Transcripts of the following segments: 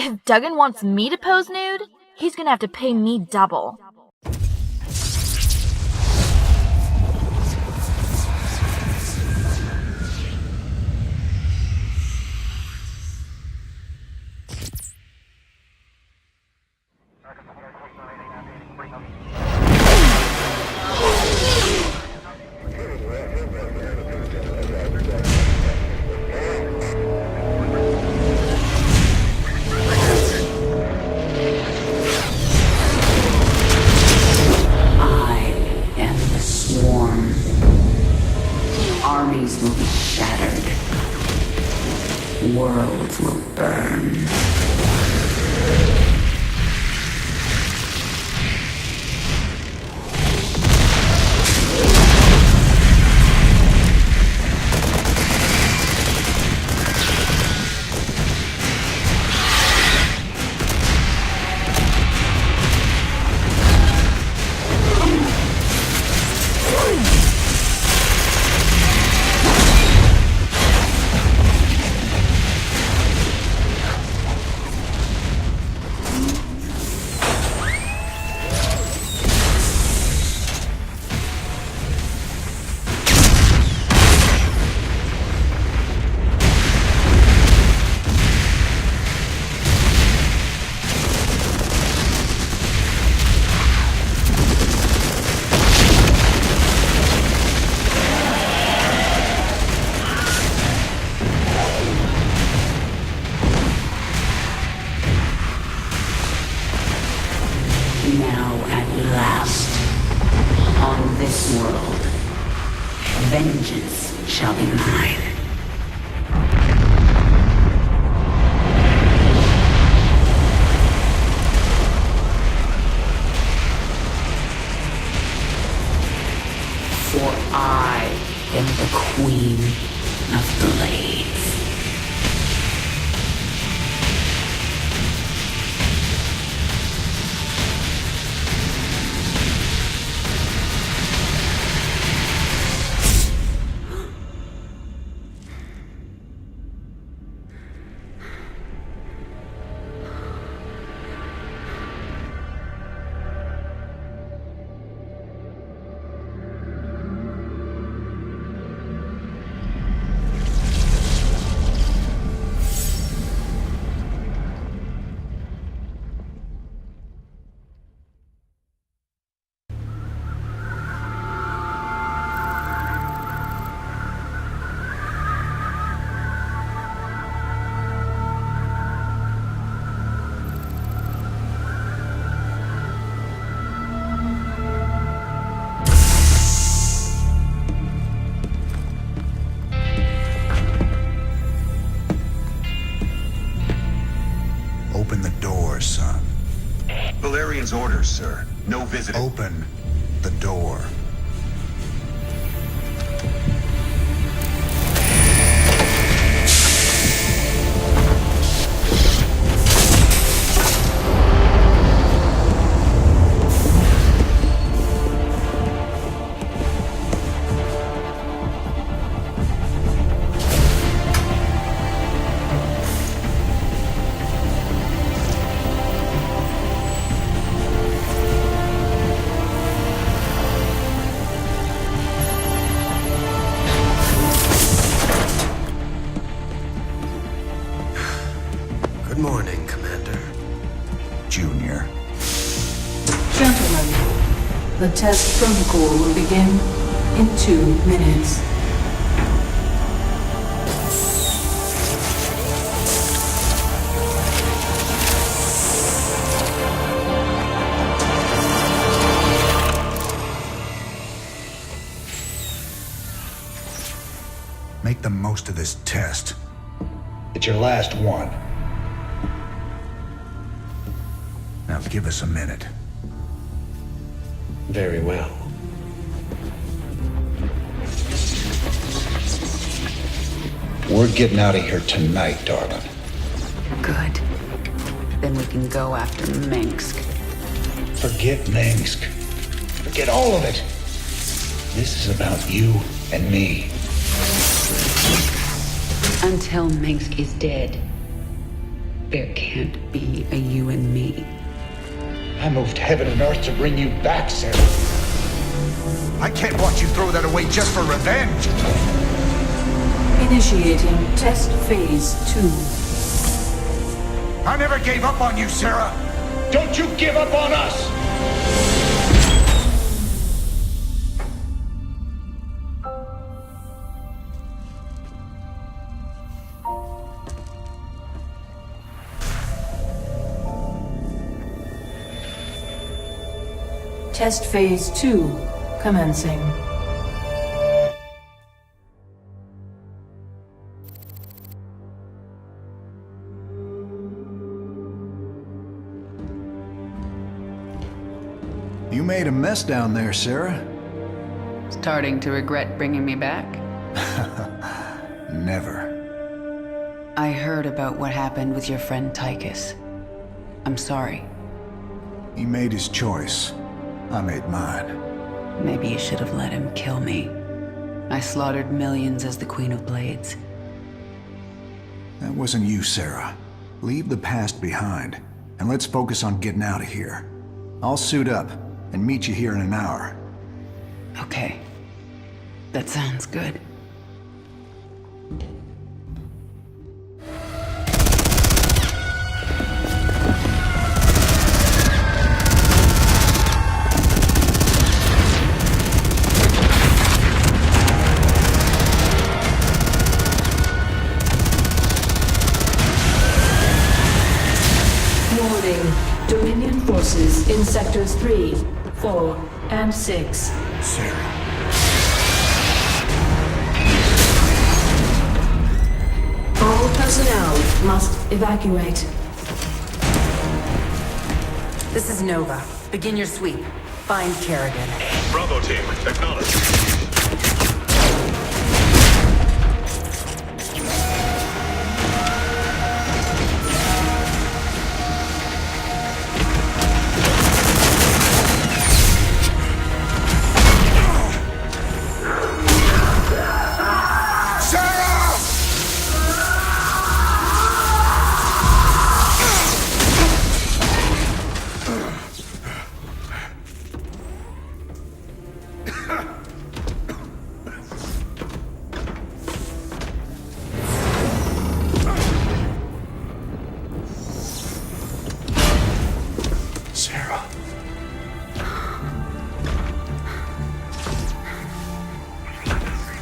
If Duggan wants me to pose nude, he's gonna have to pay me double. Armies will be shattered. Worlds will burn. Now at last, on this world, vengeance shall be mine. For I am the Queen of Blades. Open the door, son. Valerian's orders, sir. No visitor. Open the door. Good morning, Commander. Junior. Gentlemen, the test protocol will begin in 2 minutes. Make the most of this test. It's your last one. Now give us a minute. Very well. We're getting out of here tonight, darling. Good. Then we can go after Mengsk. Forget Minsk. Forget all of it. This is about you and me. Until Mengsk is dead. There can't be a you and me. I moved heaven and earth to bring you back, Sarah. I can't watch you throw that away just for revenge. Initiating test phase 2. I never gave up on you, Sarah. Don't you give up on us! Test phase 2 commencing. You made a mess down there, Sarah. Starting to regret bringing me back? Never. I heard about what happened with your friend Tychus. I'm sorry. He made his choice. I made mine. Maybe you should have let him kill me. I slaughtered millions as the Queen of Blades. That wasn't you, Sarah. Leave the past behind, and let's focus on getting out of here. I'll suit up and meet you here in an hour. Okay. That sounds good. Warning. Dominion forces in sectors 3, 4, and 6. Sarah. All personnel must evacuate. This is Nova. Begin your sweep. Find Kerrigan. Bravo team, acknowledge. Sarah.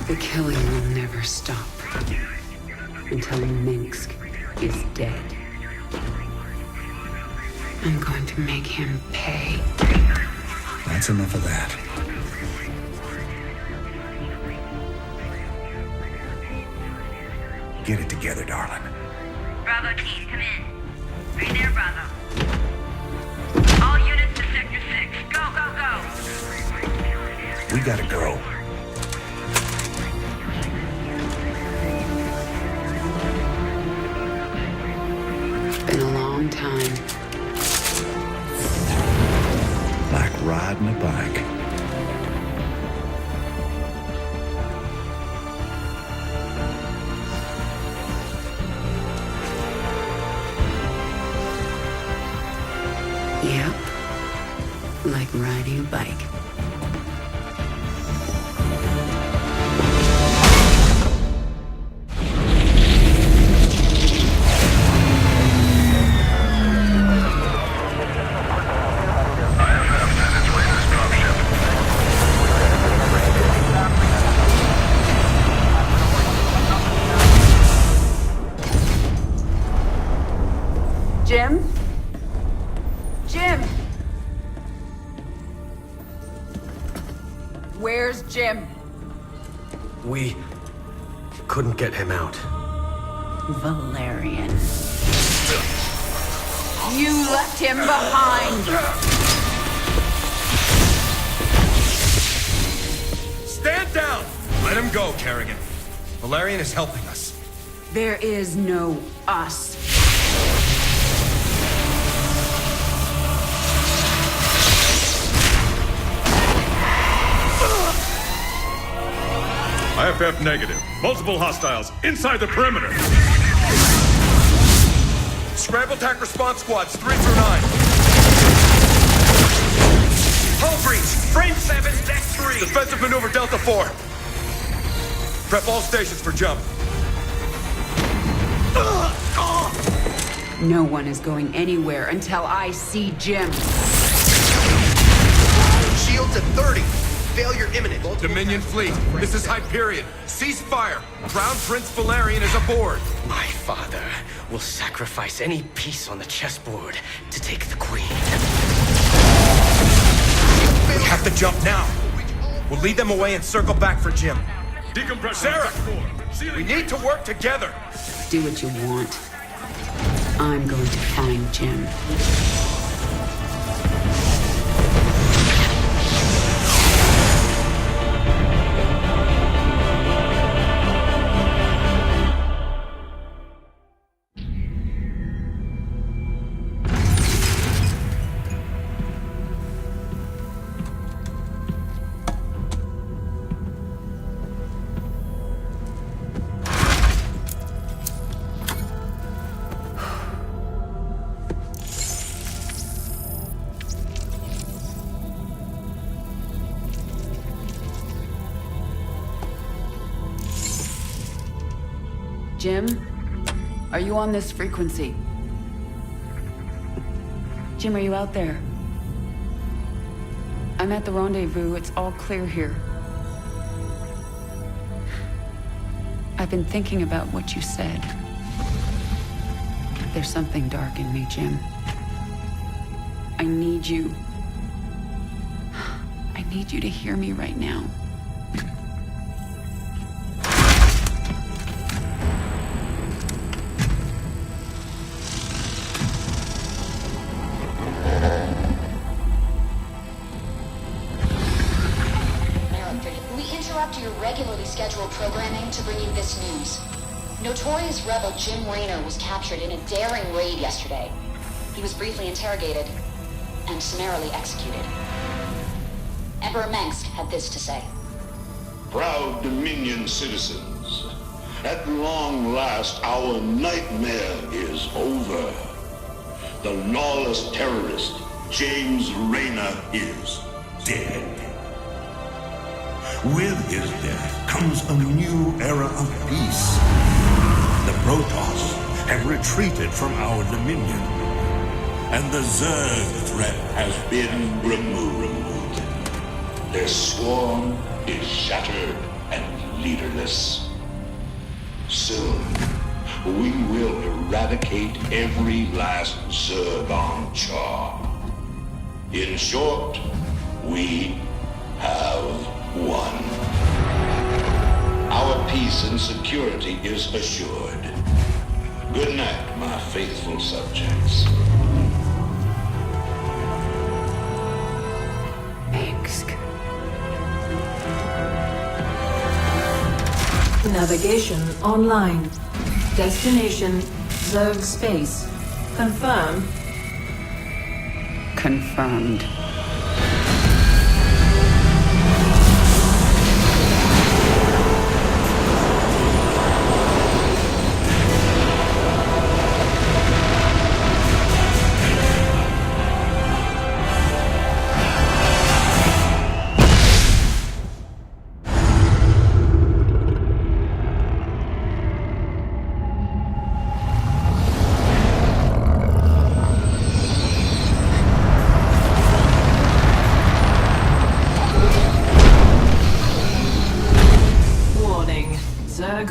The killing will never stop. Until Minsk is dead. I'm going to make him pay. That's enough of that. Get it together, darling. Bravo team, come in. Right there, Bravo. All units to Sector 6. Go, go, go! We gotta go. Been a long time. Like riding a bike. Yep. Like riding a bike. Jim? Jim! Where's Jim? We couldn't get him out. Valerian. You left him behind! Stand down! Let him go, Kerrigan. Valerian is helping us. There is no us. IFF negative. Multiple hostiles inside the perimeter. Scramble attack response squads 3 through 9. Hull breach! Frame 7, deck 3! Defensive maneuver Delta 4. Prep all stations for jump. No one is going anywhere until I see Jim. Shields at 30. Failure imminent. Dominion fleet, this is Hyperion. Cease fire. Crown Prince Valerian is aboard. My father will sacrifice any piece on the chessboard to take the queen. We have to jump now. We'll lead them away and circle back for Jim. Decompress. Sarah! We need to work together. Do what you want. I'm going to find Jim. Jim? Are you on this frequency? Jim, are you out there? I'm at the rendezvous. It's all clear here. I've been thinking about what you said. There's something dark in me, Jim. I need you. I need you to hear me right now. Your regularly scheduled programming to bring you this news. Notorious rebel Jim Raynor was captured in a daring raid yesterday. He was briefly interrogated and summarily executed. Emperor Mengsk had this to say. Proud Dominion citizens, at long last our nightmare is over. The lawless terrorist James Raynor is dead. With his death comes a new era of peace. The Protoss have retreated from our dominion, and the Zerg threat has been removed. Their swarm is shattered and leaderless. Soon, we will eradicate every last Zerg on Char. In short, we have won. Our peace and security is assured. Good night, my faithful subjects. Mengsk. Navigation online. Destination Zerg space. Confirm. Confirmed.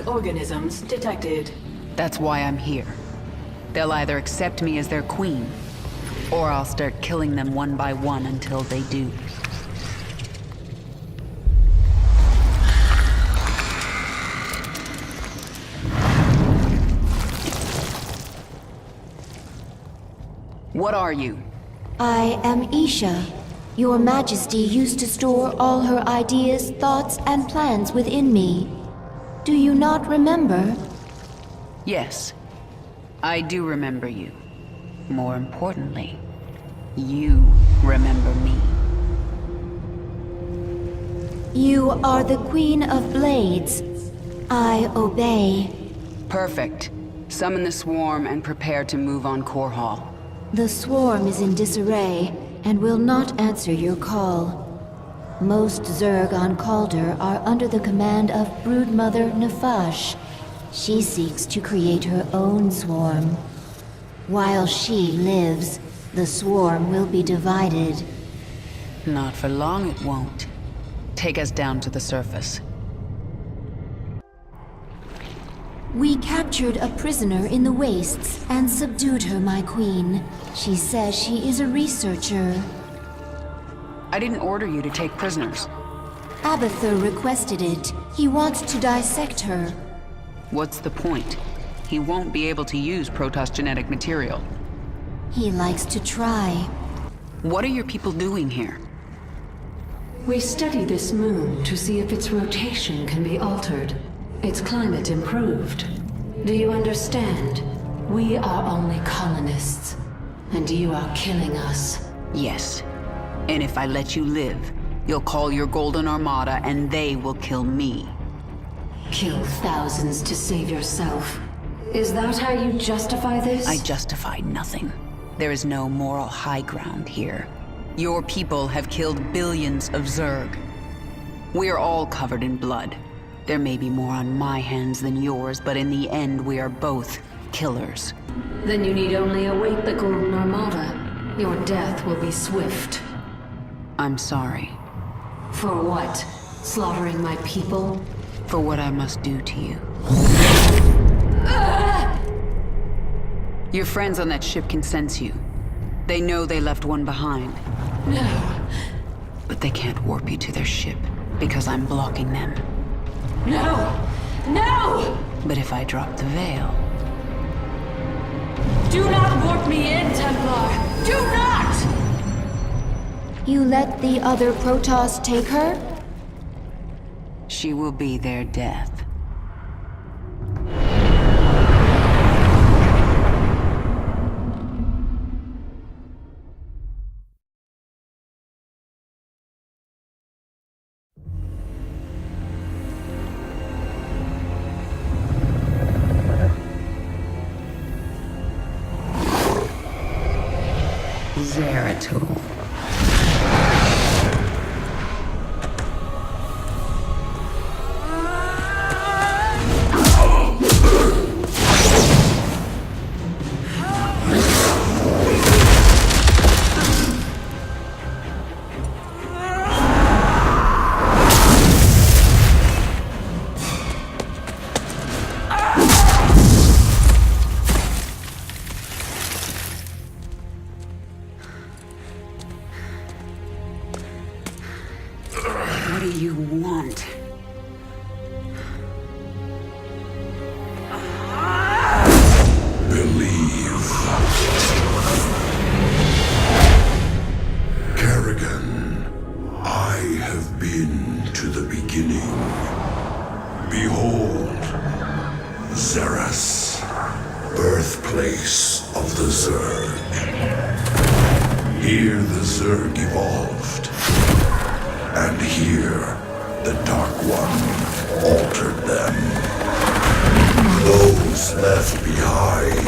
Organisms detected. That's why I'm here. They'll either accept me as their queen, or I'll start killing them one by one until they do. What are you? I am Isha. Your Majesty used to store all her ideas, thoughts, and plans within me. Do you not remember? Yes, I do remember you. More importantly, you remember me. You are the Queen of Blades. I obey. Perfect. Summon the swarm and prepare to move on Core Hall. The swarm is in disarray and will not answer your call. Most Zerg on Calder are under the command of Broodmother Nefash. She seeks to create her own swarm. While she lives, the swarm will be divided. Not for long it won't. Take us down to the surface. We captured a prisoner in the wastes and subdued her, my queen. She says she is a researcher. I didn't order you to take prisoners. Abathur requested it. He wants to dissect her. What's the point? He won't be able to use Protoss genetic material. He likes to try. What are your people doing here? We study this moon to see if its rotation can be altered, its climate improved. Do you understand? We are only colonists, and you are killing us. Yes. And if I let you live, you'll call your Golden Armada and they will kill me. Kill thousands to save yourself. Is that how you justify this? I justify nothing. There is no moral high ground here. Your people have killed billions of Zerg. We are all covered in blood. There may be more on my hands than yours, but in the end we are both killers. Then you need only await the Golden Armada. Your death will be swift. I'm sorry. For what? Slaughtering my people? For what I must do to you. Your friends on that ship can sense you. They know they left one behind. No. But they can't warp you to their ship, because I'm blocking them. No! No! But if I drop the veil... Do not warp me in, Templar! Do not! You let the other Protoss take her? She will be their death. Zeratul. What do you want? Believe. Kerrigan, I have been to the beginning. Behold, Xeras, birthplace of the Zerg. Here the Zerg evolved. And here, the Dark One altered them. Those left behind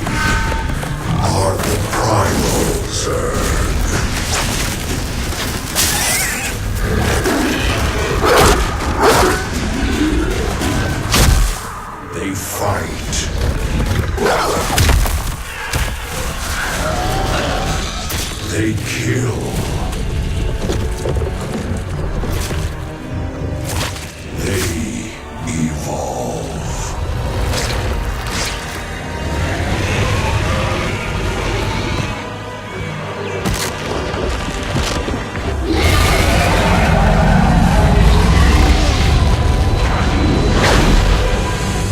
are the Primal Zerg. They fight. They kill. They evolve.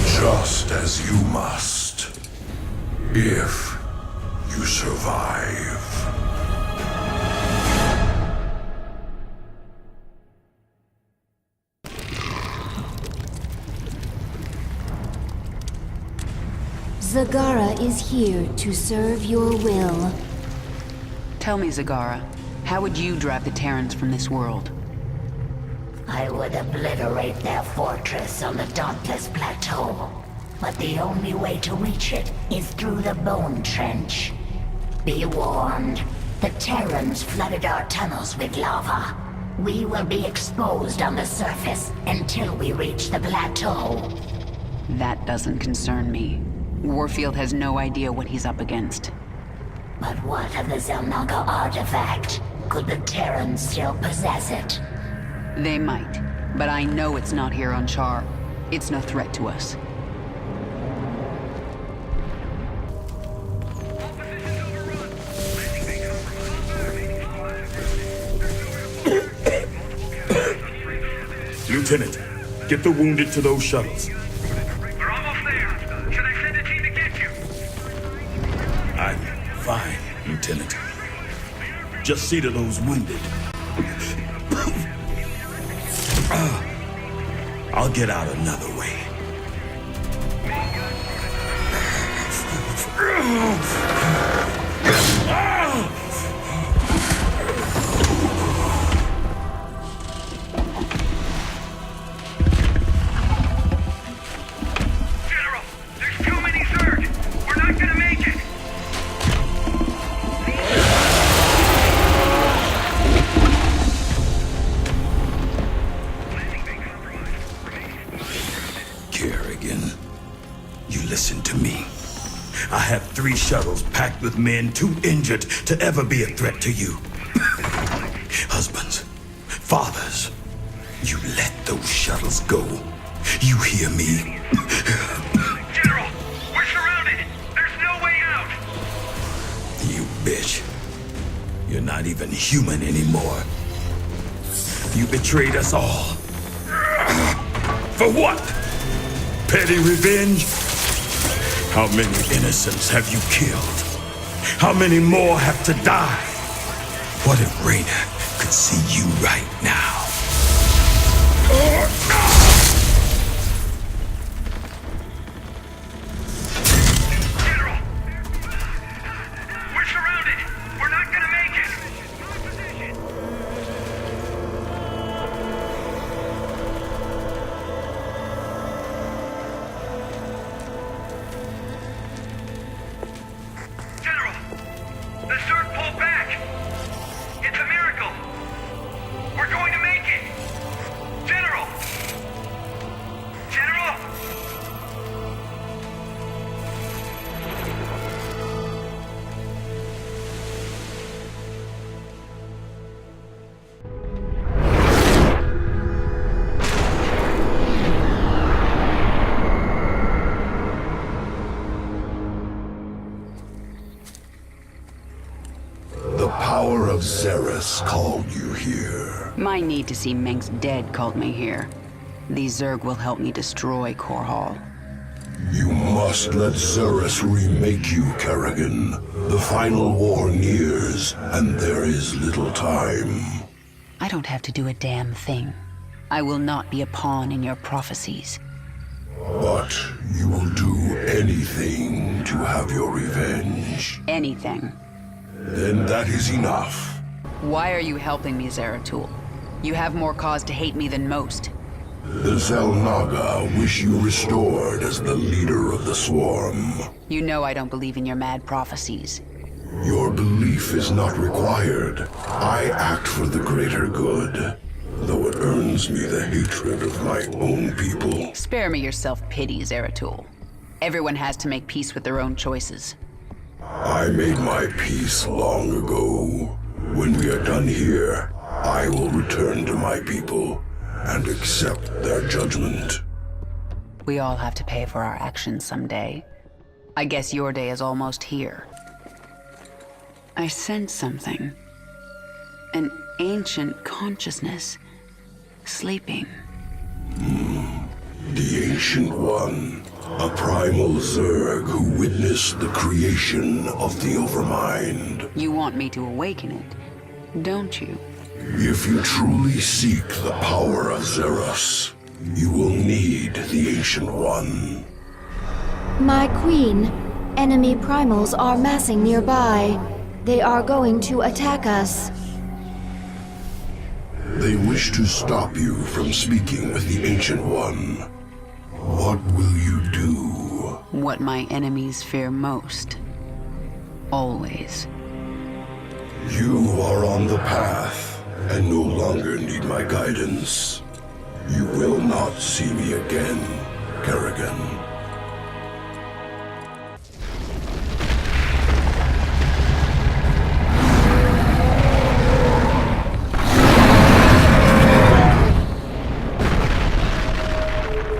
Just as you must, if you survive. Zagara is here to serve your will. Tell me, Zagara, how would you drive the Terrans from this world? I would obliterate their fortress on the Dauntless Plateau. but the only way to reach it is through the Bone Trench. Be warned, the Terrans flooded our tunnels with lava. We will be exposed on the surface until we reach the plateau. That doesn't concern me. Warfield has no idea what he's up against. But what of the Zelnaga artifact? Could the Terrans still possess it? They might, but I know it's not here on Char. It's no threat to us. Lieutenant, get the wounded to those shuttles. We're almost there. Should I send a team to get you? I'm fine, Lieutenant. Just see to those wounded. I'll get out another way. I have 3 shuttles packed with men too injured to ever be a threat to you. Husbands, fathers, you let those shuttles go. You hear me? General, we're surrounded. There's no way out. You bitch. You're not even human anymore. You betrayed us all. For what? Petty revenge? How many innocents have you killed? How many more have to die? What if Raynor could see you right now? General! We're surrounded! We're not gonna make it! General! The Zerg pulled back! It's a miracle! We're going to make it! General! General! The power of Xeris called you here. My need to see Mengsk dead called me here. These Zerg will help me destroy Core Hall. You must let Xeris remake you, Kerrigan. The final war nears, and there is little time. I don't have to do a damn thing. I will not be a pawn in your prophecies. But you will do anything to have your revenge. Anything. Then that is enough. Why are you helping me, Zeratul? You have more cause to hate me than most. The Zelnaga wish you restored as the leader of the Swarm. You know I don't believe in your mad prophecies. Your belief is not required. I act for the greater good, though it earns me the hatred of my own people. Spare me your self-pity, Zeratul. Everyone has to make peace with their own choices. I made my peace long ago. When we are done here, I will return to my people and accept their judgment. We all have to pay for our actions someday. I guess your day is almost here. I sense something. An ancient consciousness. Sleeping. The Ancient One. A primal Zerg who witnessed the creation of the Overmind. You want me to awaken it, don't you? If you truly seek the power of Xeris, you will need the Ancient One. My queen, enemy primals are massing nearby. They are going to attack us. They wish to stop you from speaking with the Ancient One. What will you do? what my enemies fear most. Always. You are on the path, and no longer need my guidance. You will not see me again, Kerrigan.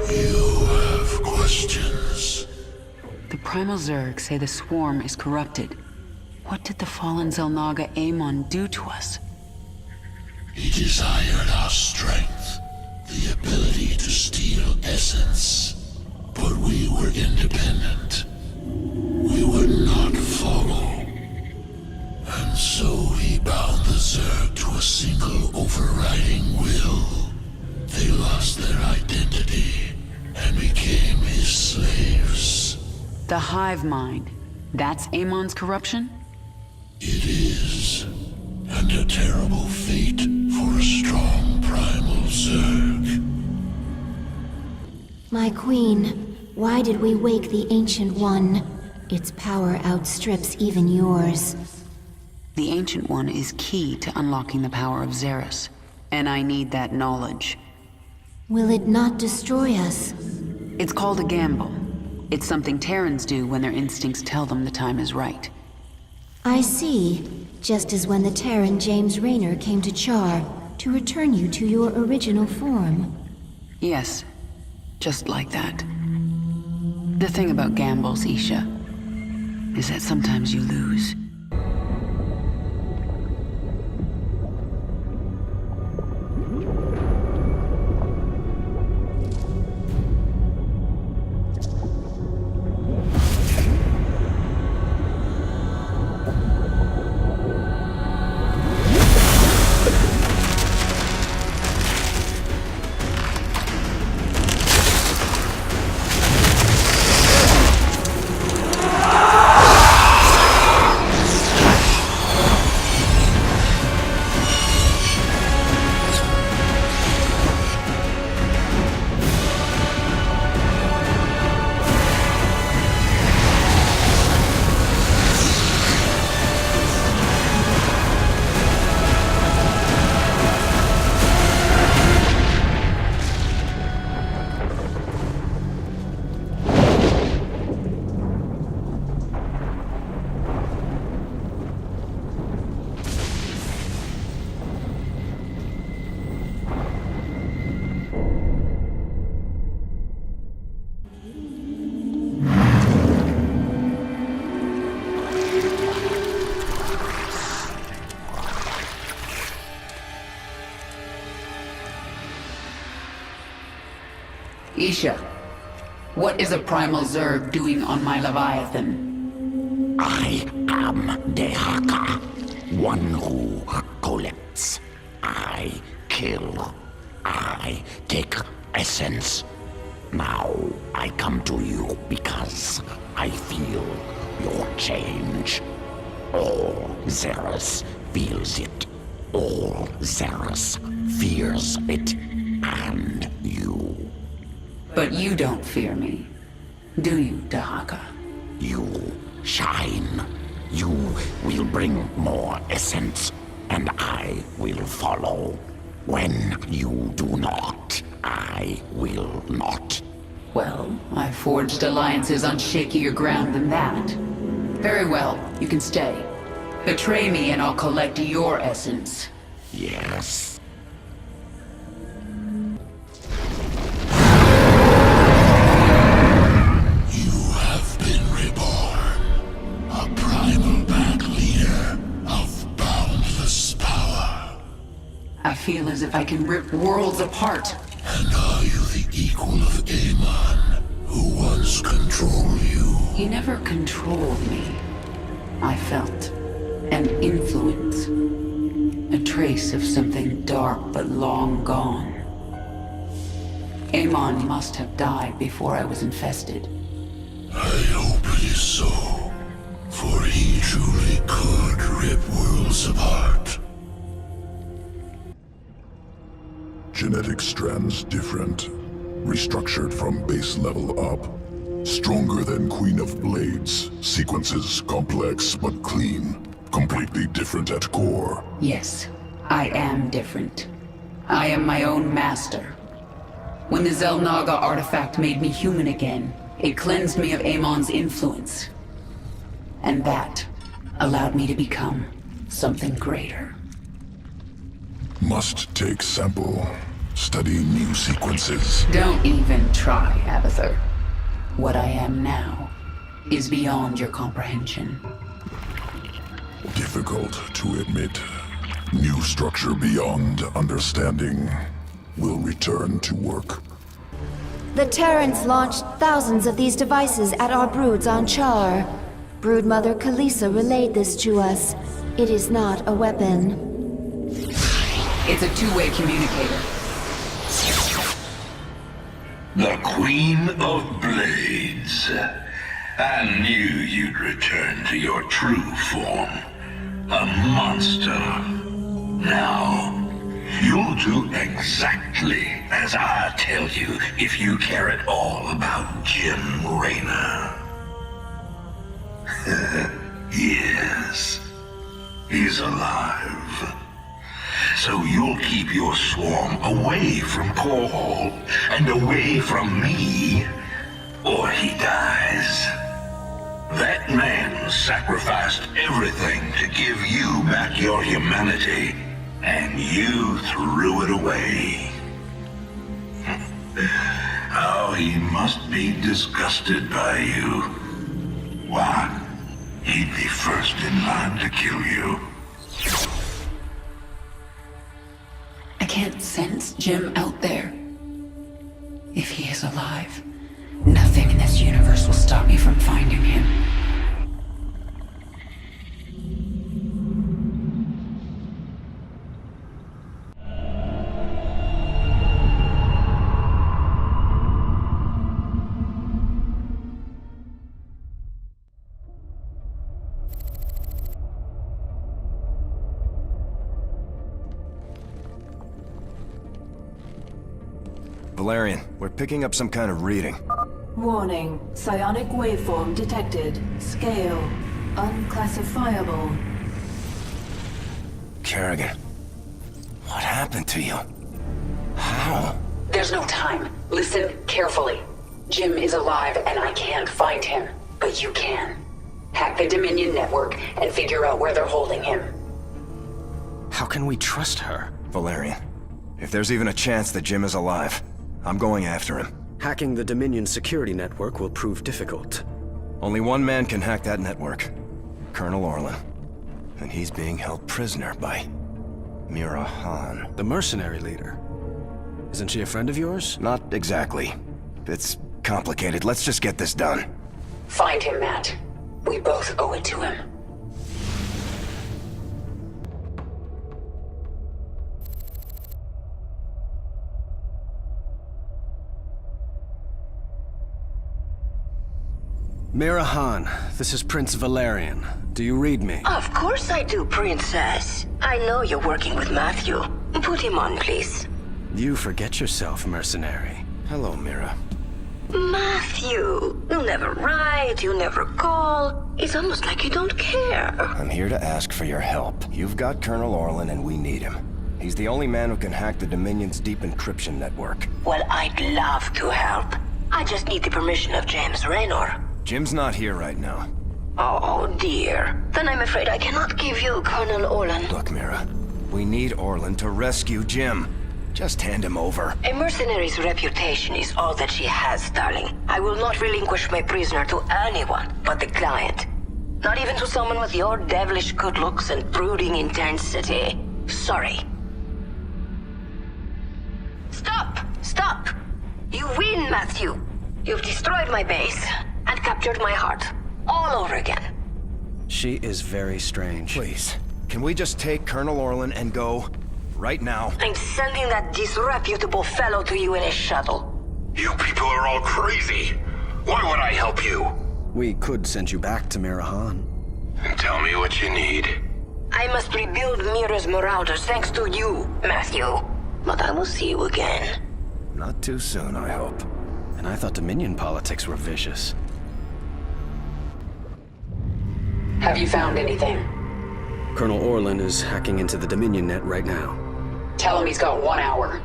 You have questions. The Primal Zerg say the swarm is corrupted. What did the fallen Xel'Naga Amon do to us? He desired our strength, the ability to steal essence. But we were independent. We would not follow. And so he bound the Zerg to a single overriding will. They lost their identity and became his slaves. The hive mind. That's Amon's corruption? It is. And a terrible fate for a strong primal Zerg. My queen, why did we wake the Ancient One? Its power outstrips even yours. The Ancient One is key to unlocking the power of Xeris, and I need that knowledge. Will it not destroy us? It's called a gamble. It's something Terrans do when their instincts tell them the time is right. I see. Just as when the Terran James Raynor came to Char to return you to your original form. Yes, just like that. The thing about gambles, Isha, is that sometimes you lose. Isha, what is a Primal Zerg doing on my Leviathan? I am Dehaka, one who collects. I kill. I take essence. Now I come to you because I feel your change. All Xeris feels it. All Xeris fears it. And you. But you don't fear me, do you, Dahaka? You shine. You will bring more essence, and I will follow. When you do not, I will not. Well, I've forged alliances on shakier ground than that. Very well, you can stay. Betray me and I'll collect your essence. Yes. I feel as if I can rip worlds apart. And are you the equal of Amon, who once controlled you? He never controlled me. I felt an influence. A trace of something dark but long gone. Amon must have died before I was infested. I hope it is so, for he truly could rip worlds apart. Genetic strands different, restructured from base level up. Stronger than Queen of Blades. Sequences complex but clean. Completely different at core. Yes, I am different. I am my own master. When the Xel'Naga artifact made me human again, it cleansed me of Amon's influence. And that allowed me to become something greater. Must take sample. Study new sequences. Don't even try, Abathur. What I am now is beyond your comprehension. Difficult to admit. New structure beyond understanding will return to work. The Terrans launched thousands of these devices at our broods on Char. Broodmother Kalisa relayed this to us. It is not a weapon. It's a two-way communicator. The Queen of Blades. I knew you'd return to your true form. A monster. Now, you'll do exactly as I tell you if you care at all about Jim Raynor. Yes, he's alive. So you'll keep your swarm away from Paul and away from me, or he dies. That man sacrificed everything to give you back your humanity, and you threw it away. Oh, he must be disgusted by you. Why? He'd be first in line to kill you. I can't sense Jim out there. If he is alive, nothing in this universe will stop me from finding him. Valerian, we're picking up some kind of reading. Warning. Psionic waveform detected. Scale. Unclassifiable. Kerrigan, what happened to you? How? There's no time. Listen carefully. Jim is alive and I can't find him. But you can. Hack the Dominion network and figure out where they're holding him. How can we trust her? Valerian, if there's even a chance that Jim is alive, I'm going after him. Hacking the Dominion security network will prove difficult. Only one man can hack that network. Colonel Orlan. And he's being held prisoner by Mira Han. The mercenary leader. Isn't she a friend of yours? Not exactly. It's complicated. Let's just get this done. Find him, Matt. We both owe it to him. Mira Han, this is Prince Valerian. Do you read me? Of course I do, Princess. I know you're working with Matthew. Put him on, please. You forget yourself, mercenary. Hello, Mira. Matthew, you never write, you never call. It's almost like you don't care. I'm here to ask for your help. You've got Colonel Orlan and we need him. He's the only man who can hack the Dominion's deep encryption network. Well, I'd love to help. I just need the permission of James Raynor. Jim's not here right now. Oh, dear. Then I'm afraid I cannot give you Colonel Orlan. Look, Mira, we need Orlan to rescue Jim. Just hand him over. A mercenary's reputation is all that she has, darling. I will not relinquish my prisoner to anyone but the client. Not even to someone with your devilish good looks and brooding intensity. Sorry. Stop! Stop! You win, Matthew. You've destroyed my base and captured my heart. All over again. She is very strange. Please, can we just take Colonel Orlan and go? Right now. I'm sending that disreputable fellow to you in a shuttle. You people are all crazy. Why would I help you? We could send you back to Mira Han. Tell me what you need. I must rebuild Mira's Marauders thanks to you, Matthew. But I will see you again. Not too soon, I hope. And I thought Dominion politics were vicious. Have you found anything? Colonel Orlan is hacking into the Dominion net right now. Tell him he's got 1 hour.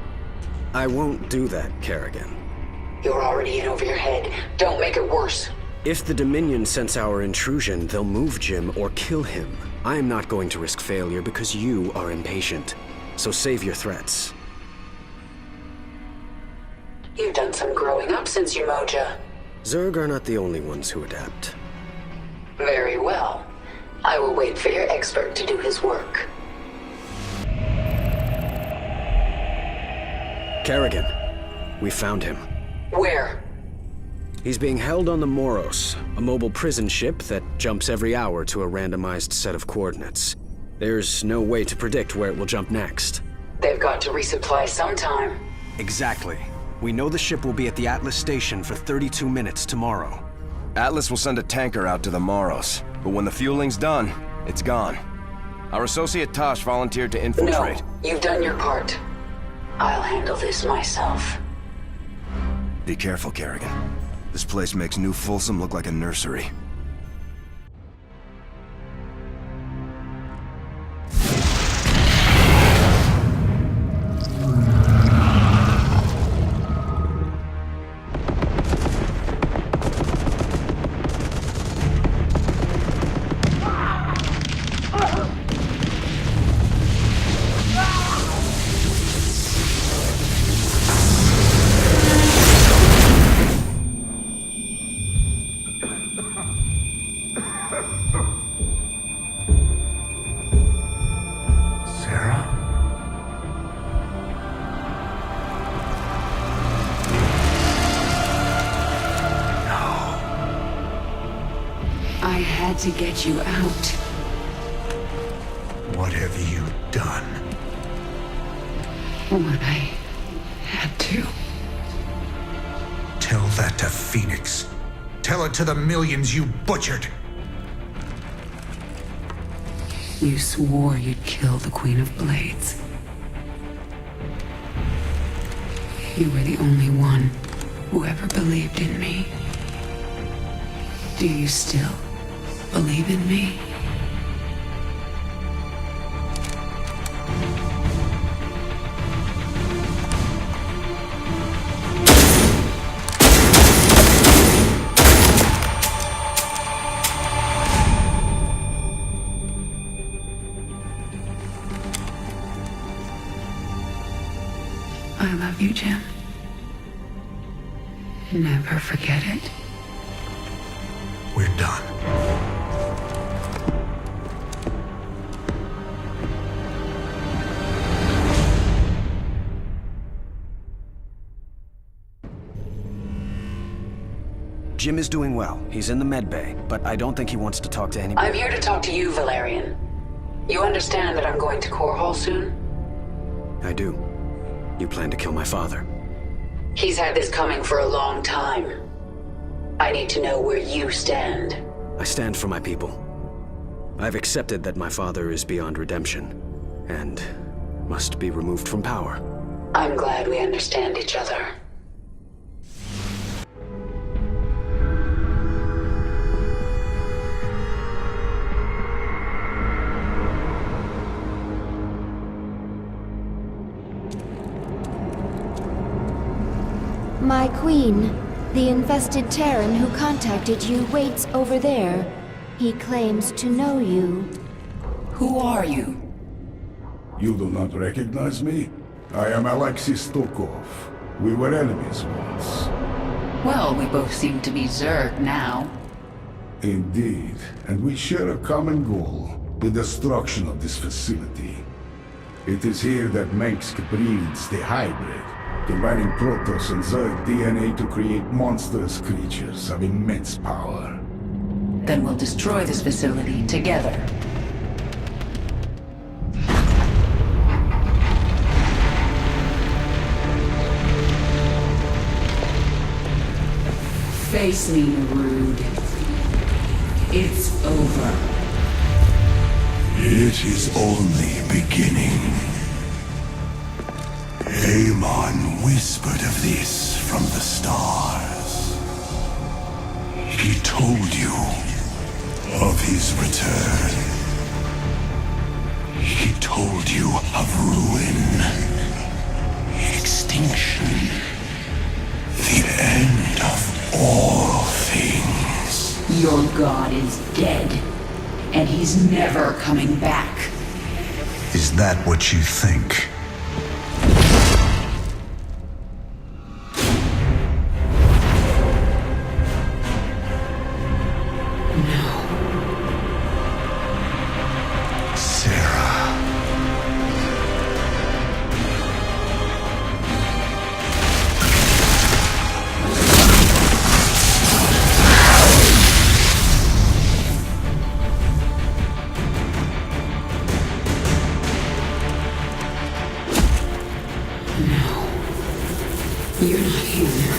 I won't do that, Kerrigan. You're already in over your head. Don't make it worse. If the Dominion sense our intrusion, they'll move Jim or kill him. I am not going to risk failure because you are impatient. So save your threats. You've done some growing up since Umoja. Zerg are not the only ones who adapt. Very well. I will wait for your expert to do his work. Kerrigan, we found him. Where? He's being held on the Moros, a mobile prison ship that jumps every hour to a randomized set of coordinates. There's no way to predict where it will jump next. They've got to resupply sometime. Exactly. We know the ship will be at the Atlas station for 32 minutes tomorrow. Atlas will send a tanker out to the Moros, but when the fueling's done, it's gone. Our associate Tosh volunteered to infiltrate. No, you've done your part. I'll handle this myself. Be careful, Kerrigan. This place makes New Folsom look like a nursery. I had to get you out. What have you done? What I had to. Tell that to Phoenix. Tell it to the millions you butchered. You swore you'd kill the Queen of Blades. You were the only one who ever believed in me. Do you still believe in me? I love you, Jim. Never forget it. We're done. Jim is doing well. He's in the med bay, but I don't think he wants to talk to anybody. I'm here to talk to you, Valerian. You understand that I'm going to Core Hall soon? I do. You plan to kill my father. He's had this coming for a long time. I need to know where you stand. I stand for my people. I've accepted that my father is beyond redemption, and must be removed from power. I'm glad we understand each other. My queen, the infested Terran who contacted you waits over there. He claims to know you. Who are you? You do not recognize me? I am Alexis Tokov. We were enemies once. Well, we both seem to be Zerg now. Indeed, and we share a common goal, the destruction of this facility. It is here that Mengsk breeds the hybrid, combining Protoss and Zerg DNA to create monstrous creatures of immense power. Then we'll destroy this facility together. Face me, Rude. It's over. It is only beginning. Amon whispered of this from the stars. He told you of his return. He told you of ruin, extinction, the end of all things. Your god is dead, and he's never coming back. Is that what you think? You're not here.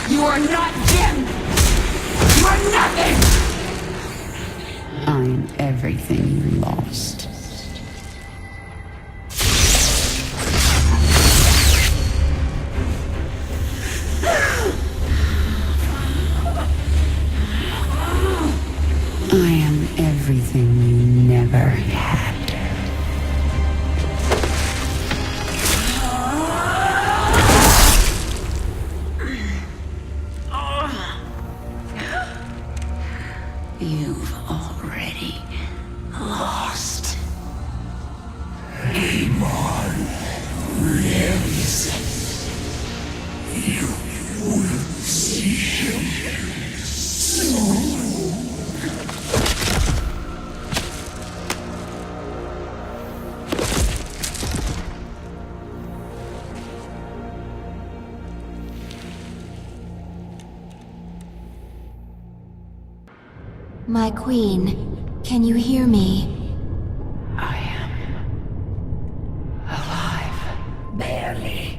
You are not Jim! You are nothing! I'm everything you lost. I am everything you never had. You've already lost. Amon lives. You will see him soon. My queen, can you hear me? I am alive. Barely.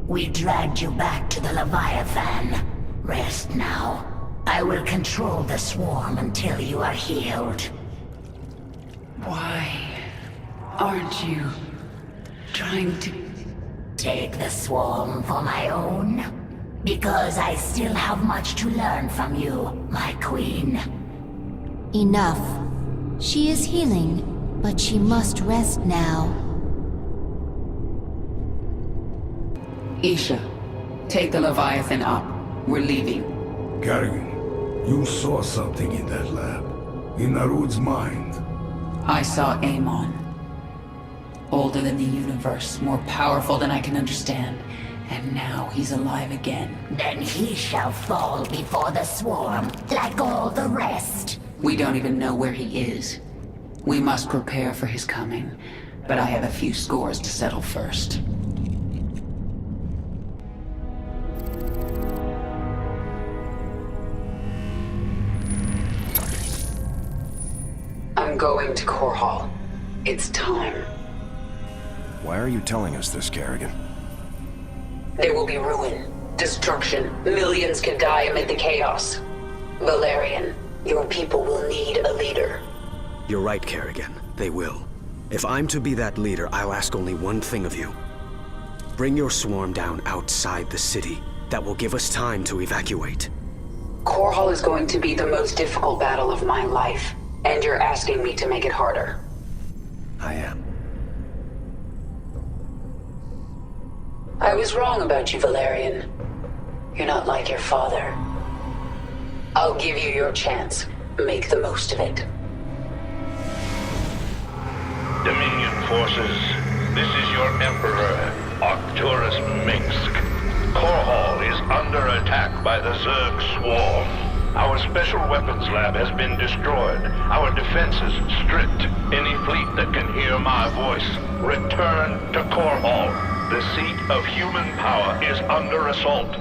We dragged you back to the Leviathan. Rest now. I will control the swarm until you are healed. Why aren't you trying to take the swarm for my own? Because I still have much to learn from you, my queen. Enough. She is healing, but she must rest now. Isha, take the Leviathan up. We're leaving. Kerrigan, you saw something in that lab. In Narud's mind. I saw Amon. Older than the universe, more powerful than I can understand. And now he's alive again. Then he shall fall before the swarm, like all the rest. We don't even know where he is. We must prepare for his coming, but I have a few scores to settle first. I'm going to Core Hall. It's time. Why are you telling us this, Kerrigan? There will be ruin, destruction. Millions can die amid the chaos. Valerian, your people will need a leader. You're right, Kerrigan. They will. If I'm to be that leader, I'll ask only one thing of you. Bring your swarm down outside the city. That will give us time to evacuate. Core Hall is going to be the most difficult battle of my life, and you're asking me to make it harder. I am. I was wrong about you, Valerian. You're not like your father. I'll give you your chance. Make the most of it. Dominion forces, this is your Emperor, Arcturus Minsk. Core Hall is under attack by the Zerg swarm. Our special weapons lab has been destroyed. Our defenses stripped. Any fleet that can hear my voice, return to Core Hall. The seat of human power is under assault.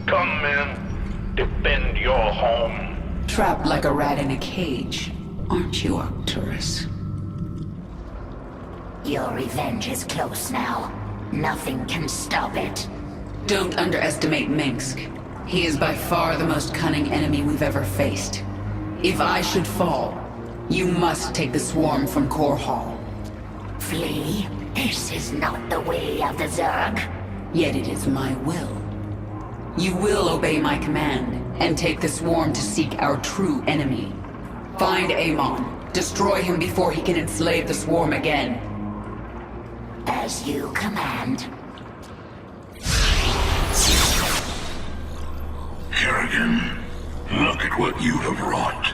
Come, men. Defend your home. Trapped like a rat in a cage, aren't you, Arcturus? Your revenge is close now. Nothing can stop it. Don't underestimate Minsk. He is by far the most cunning enemy we've ever faced. If I should fall, you must take the swarm from Core Hall. Flee? This is not the way of the Zerg. Yet it is my will. You will obey my command, and take the swarm to seek our true enemy. Find Amon. Destroy him before he can enslave the swarm again. As you command. Kerrigan, look at what you have wrought.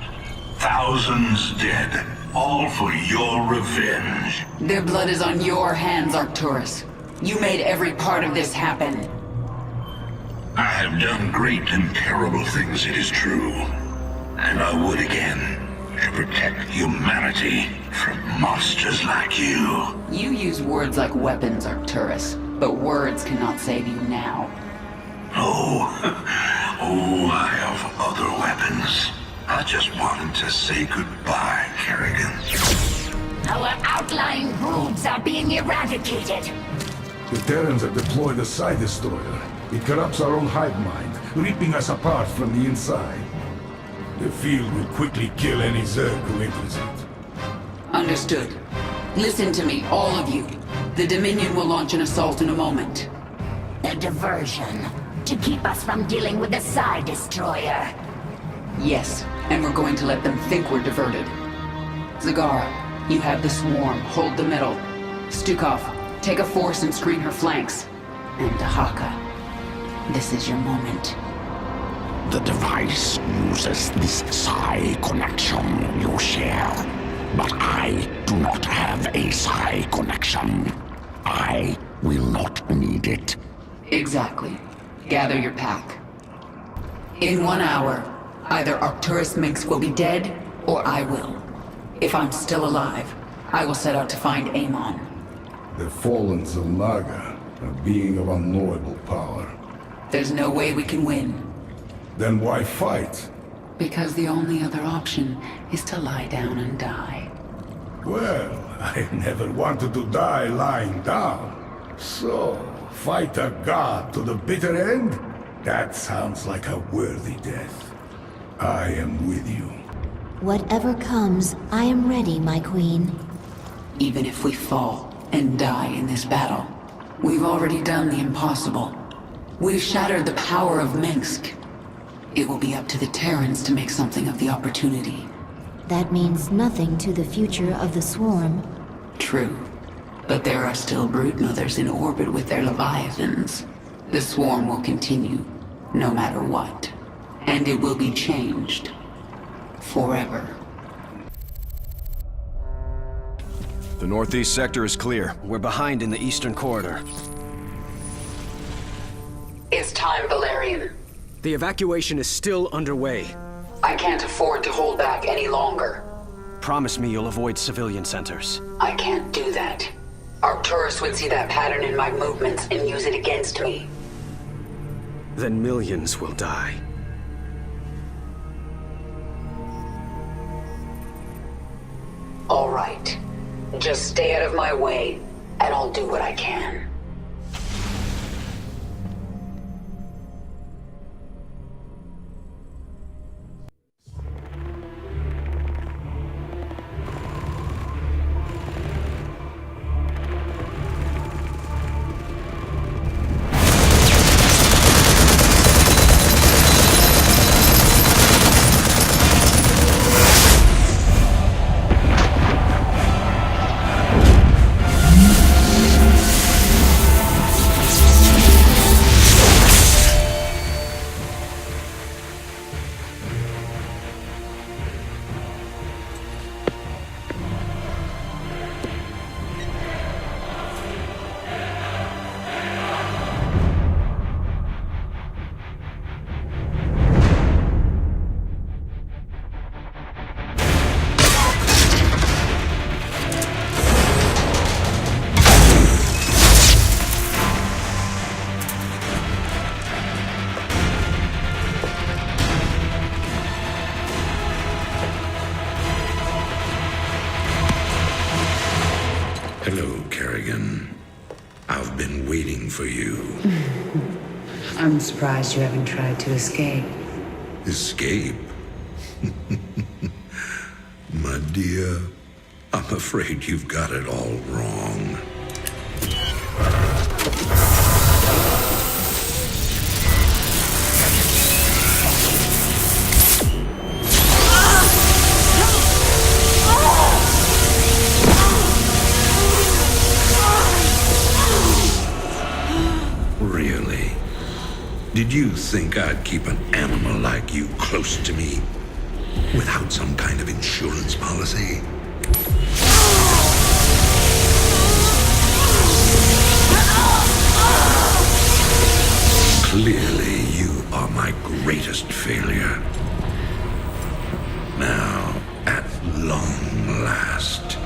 Thousands dead, all for your revenge. Their blood is on your hands, Arcturus. You made every part of this happen. I have done great and terrible things, it is true. And I would again, to protect humanity from monsters like you. You use words like weapons, Arcturus, but words cannot save you now. Oh, I have other weapons. I just wanted to say goodbye, Kerrigan. Our outlying broods are being eradicated. The Terrans have deployed a Psi Destroyer. It corrupts our own hive mind, ripping us apart from the inside. The field will quickly kill any Zerg who enters it. Understood. Listen to me, all of you. The Dominion will launch an assault in a moment. A diversion. To keep us from dealing with the Psi Destroyer. Yes, and we're going to let them think we're diverted. Zagara, you have the swarm. Hold the middle. Stukov, take a force and screen her flanks. And Dahaka, this is your moment. The device uses this Psi connection you share. But I do not have a Psi connection. I will not need it. Exactly. Gather your pack. In 1 hour, either Arcturus Minsk will be dead, or I will. If I'm still alive, I will set out to find Amon. The fallen Xel'Naga, a being of unknowable power. There's no way we can win. Then why fight? Because the only other option is to lie down and die. Well, I never wanted to die lying down. So, fight a god to the bitter end? That sounds like a worthy death. I am with you. Whatever comes, I am ready, my queen. Even if we fall and die in this battle, we've already done the impossible. We've shattered the power of Minsk. It will be up to the Terrans to make something of the opportunity. That means nothing to the future of the swarm. True. But there are still broodmothers in orbit with their leviathans. The swarm will continue, no matter what. And it will be changed. Forever. The northeast sector is clear. We're behind in the eastern corridor. It's time, Valerian. The evacuation is still underway. I can't afford to hold back any longer. Promise me you'll avoid civilian centers. I can't do that. Arcturus would see that pattern in my movements and use it against me. Then millions will die. All right. Just stay out of my way, and I'll do what I can. surprised you haven't tried to escape. Escape? My dear, I'm afraid you've got it all wrong. Really? Did you think I'd keep an animal like you close to me without some kind of insurance policy? Clearly, you are my greatest failure. Now, at long last,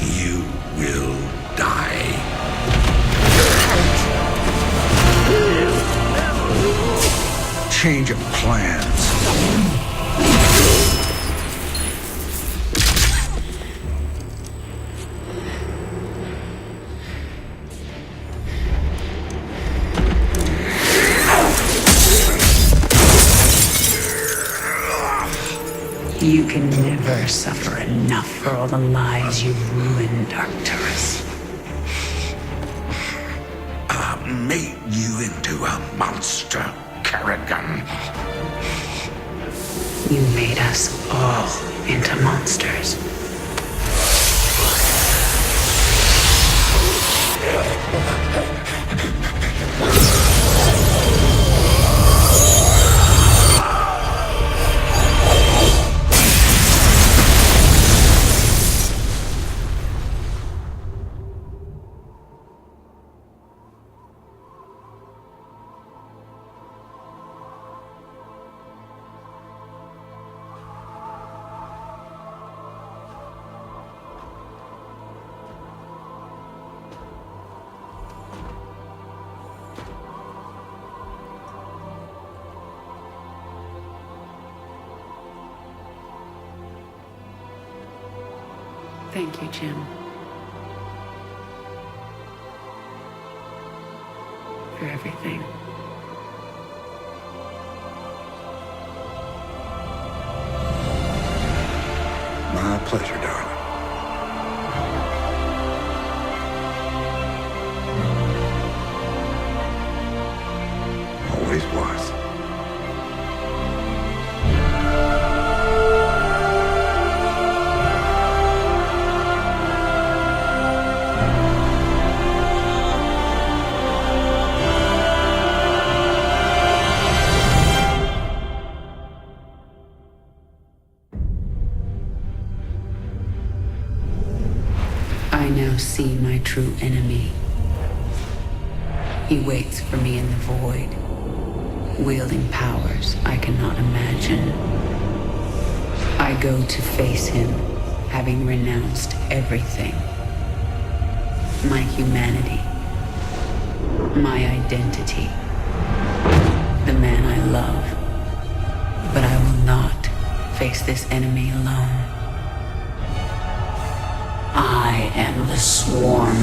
you will die. Change of plans. You can never suffer enough for all the lives you've ruined, Arcturus. I made you into a monster, Kerrigan. You made us all into monsters. Thank you, Jim. For everything. My pleasure, darling. Always was. I now see my true enemy. He waits for me in the void, wielding powers I cannot imagine. I go to face him, having renounced everything. My humanity, my identity, the man I love. But I will not face this enemy alone. I am the Swarm.